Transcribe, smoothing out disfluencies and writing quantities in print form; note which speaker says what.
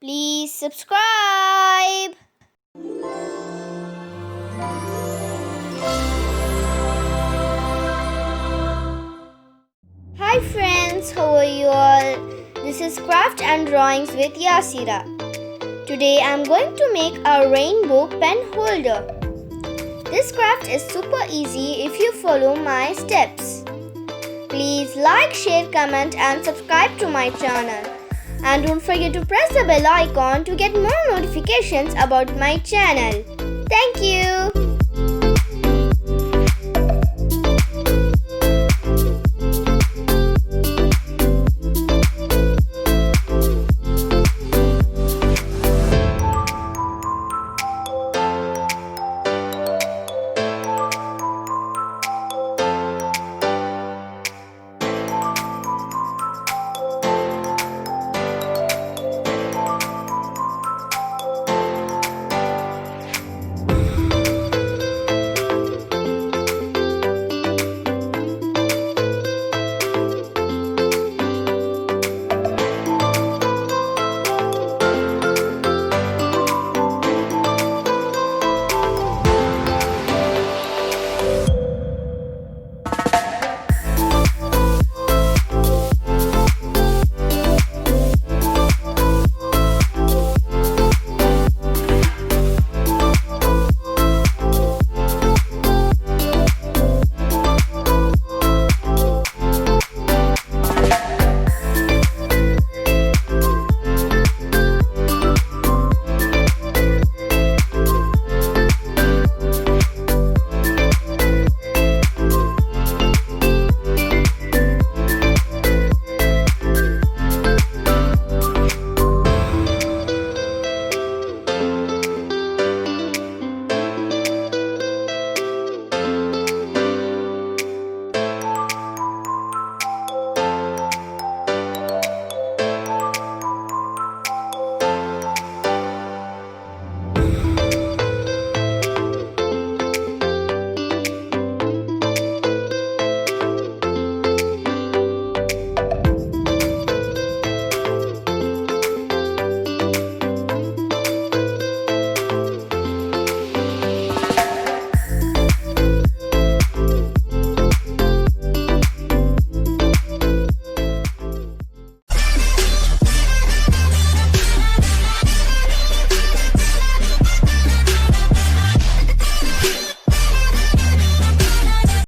Speaker 1: Please subscribe. Hi friends, how are you all? This is Craft and Drawings with Yasirah. Today I am going to make a rainbow pen holder. This craft is super easy if you follow my steps. Please like, share, comment and subscribe to my channel. And don't forget to press the bell icon to get more notifications about my channel. Thank you.